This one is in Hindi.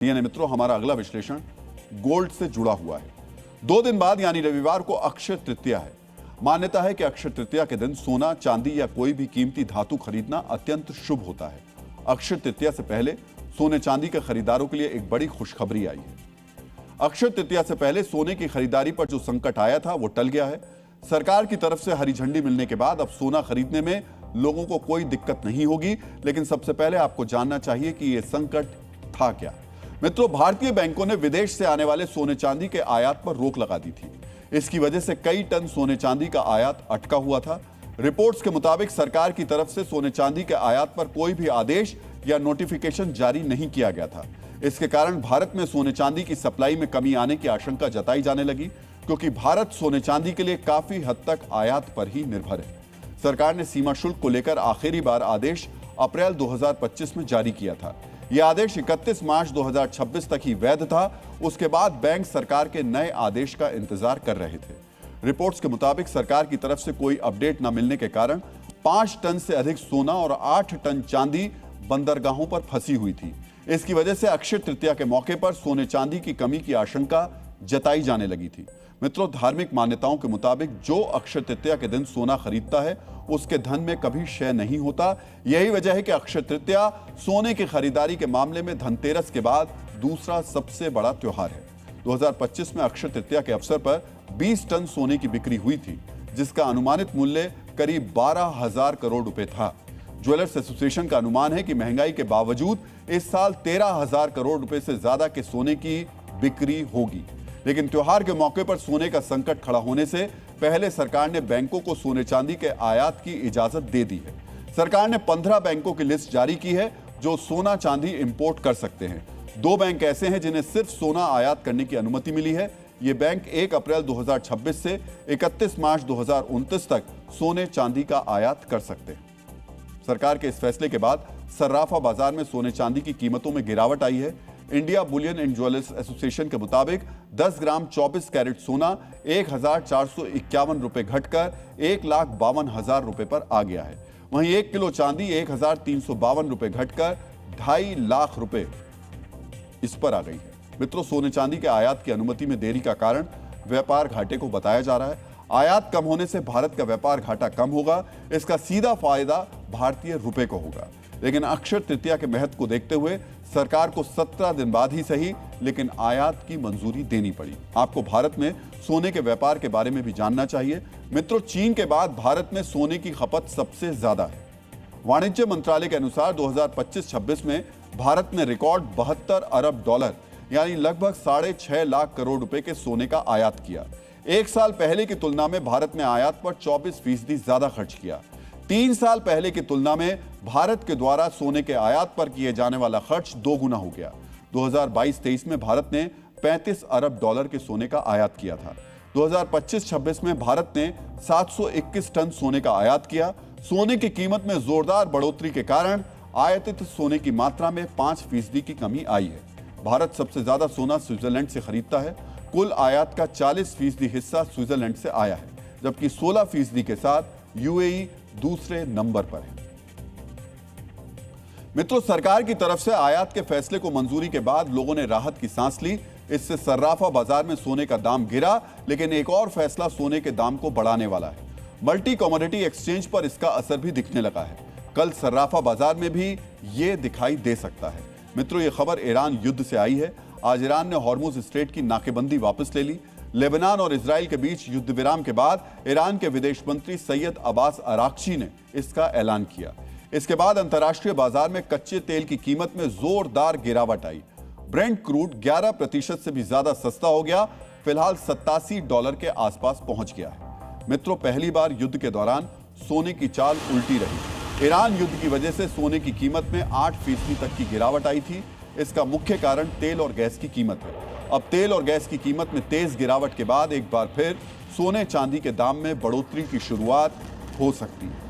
यानी मित्रों, हमारा अगला विश्लेषण गोल्ड से जुड़ा हुआ है। 2 दिन बाद यानी रविवार को अक्षय तृतीया है। मान्यता है कि अक्षय तृतीया के दिन सोना, चांदी या कोई भी कीमती धातु खरीदना अत्यंत शुभ होता है। अक्षय तृतीया से पहले सोने चांदी के खरीदारों के लिए एक बड़ी खुशखबरी आई है। अक्षय तृतीया से पहले सोने की खरीदारी पर जो संकट आया था वो टल गया है। सरकार की तरफ से हरी झंडी मिलने के बाद अब सोना खरीदने में लोगों को कोई दिक्कत नहीं होगी। लेकिन सबसे पहले आपको जानना चाहिए कि यह संकट था क्या। मित्रों, भारतीय बैंकों ने विदेश से आने वाले सोने चांदी के आयात पर रोक लगा दी थी। इसकी वजह से कई टन सोने चांदी का आयात अटका हुआ था। रिपोर्ट्स के मुताबिक सरकार की तरफ से सोने चांदी के आयात पर कोई भी आदेश या नोटिफिकेशन जारी नहीं किया गया था। इसके कारण भारत में सोने चांदी की सप्लाई में कमी आने की आशंका जताई जाने लगी, क्योंकि भारत सोने चांदी के लिए काफी हद तक आयात पर ही निर्भर है। सरकार ने सीमा शुल्क को लेकर आखिरी बार आदेश अप्रैल 2025 में जारी किया था। यह आदेश 31 मार्च 2026 तक ही वैध था। उसके बाद बैंक सरकार के नए आदेश का इंतजार कर रहे थे। रिपोर्ट्स के मुताबिक सरकार की तरफ से कोई अपडेट न मिलने के कारण 5 टन से अधिक सोना और 8 टन चांदी बंदरगाहों पर फंसी हुई थी। इसकी वजह से अक्षय तृतीया के मौके पर सोने चांदी की कमी की आशंका जताई जाने लगी थी। मित्रों, धार्मिक मान्यताओं के मुताबिक जो अक्षय तृतीया के दिन सोना खरीदता है उसके धन में कभी क्षय नहीं होता। यही वजह है कि अक्षय तृतीया सोने की खरीदारी के मामले में धनतेरस के बाद दूसरा सबसे बड़ा त्योहार है। 2025 में अक्षय तृतीया के अवसर पर 20 टन सोने की बिक्री हुई थी, जिसका अनुमानित मूल्य करीब 12,000 करोड़ रुपए था। ज्वेलर्स एसोसिएशन का अनुमान है कि महंगाई के बावजूद इस साल 13,000 करोड़ रुपए से ज्यादा के सोने की बिक्री होगी। लेकिन त्योहार के मौके पर सोने का संकट खड़ा होने से पहले सरकार ने बैंकों को सोने चांदी के आयात की इजाजत दे दी है। सरकार ने 15 बैंकों की लिस्ट जारी की है जो सोना चांदी इंपोर्ट कर सकते हैं। 2 बैंक ऐसे हैं जिन्हें सिर्फ सोना आयात करने की अनुमति मिली है। ये बैंक 1 अप्रैल 2026 से 31 मार्च 2029 तक सोने चांदी का आयात कर सकते हैं। सरकार के इस फैसले के बाद सर्राफा बाजार में सोने चांदी की कीमतों में गिरावट आई है। India Boolean and jewellers association के मुताबिक 10 ग्राम 24 कैरेट सोना 1,451 रुपए घटकर 1,52,000 रुपए पर आ गया है। वहीं 1 किलो चांदी 1,352 रुपए घटकर 2.5 लाख रुपए इस पर आ गई है। मित्रों, सोने चांदी के आयात की अनुमति में देरी का कारण व्यापार घाटे को बताया जा रहा है। आयात कम होने से भारत का व्यापार घाटा कम होगा। इसका सीधा फायदा भारतीय रुपए को होगा। लेकिन अक्षय तृतीया के महत्व को देखते हुए सरकार को 17 दिन बाद ही सही, लेकिन आयात की मंजूरी देनी पड़ी। आपको भारत में सोने के व्यापार के बारे में भी जानना चाहिए। मित्रों, चीन के बाद भारत में सोने की खपत सबसे ज्यादा है। वाणिज्य मंत्रालय के अनुसार 2025-26 में भारत ने रिकॉर्ड 72 अरब डॉलर यानी लगभग 6.5 लाख करोड़ रुपए के सोने का आयात किया। एक साल पहले की तुलना में भारत ने आयात पर 24% ज्यादा खर्च किया। 3 साल पहले की तुलना में भारत के द्वारा सोने के आयात पर किए जाने वाला खर्च 2 गुना हो गया। 2022-23 में भारत ने 35 अरब डॉलर के सोने का आयात किया था। 2025-26 में भारत ने 721 टन सोने का आयात किया। सोने की कीमत में जोरदार बढ़ोतरी के कारण आयातित सोने की मात्रा में 5% की कमी आई है। भारत सबसे ज्यादा सोना स्विट्जरलैंड से खरीदता है। कुल आयात का 40% हिस्सा स्विट्जरलैंड से आया है, जबकि 16% के साथ यूएई दूसरे नंबर पर है। मित्रों, सरकार की तरफ से आयात के फैसले को मंजूरी के बाद लोगों ने राहत की सांस ली। इससे सर्राफा बाजार में सोने का दाम गिरा, लेकिन एक और फैसला सोने के दाम को बढ़ाने वाला है। मल्टी कमोडिटी एक्सचेंज पर इसका असर भी दिखने लगा है। कल सर्राफा बाजार में भी ये दिखाई दे सकता है। मित्रों, ये खबर ईरान युद्ध से आई है। आज ईरान ने हॉर्मुज स्ट्रेट की नाकेबंदी वापस ले ली। लेबनान और इजराइल के बीच युद्ध विराम के बाद ईरान के विदेश मंत्री सैयद अब्बास अराक्ची ने इसका ऐलान किया। इसके बाद अंतर्राष्ट्रीय बाजार में कच्चे तेल की कीमत में जोरदार गिरावट आई। ब्रेंट क्रूड 11% से भी ज्यादा सस्ता हो गया। फिलहाल $87 के आसपास पहुंच गया है। मित्रों, पहली बार युद्ध के दौरान सोने की चाल उल्टी रही। ईरान युद्ध की वजह से सोने की कीमत में 8% तक की गिरावट आई थी। इसका मुख्य कारण तेल और गैस की कीमत है। अब तेल और गैस की कीमत में तेज गिरावट के बाद एक बार फिर सोने चांदी के दाम में बढ़ोतरी की शुरुआत हो सकती है।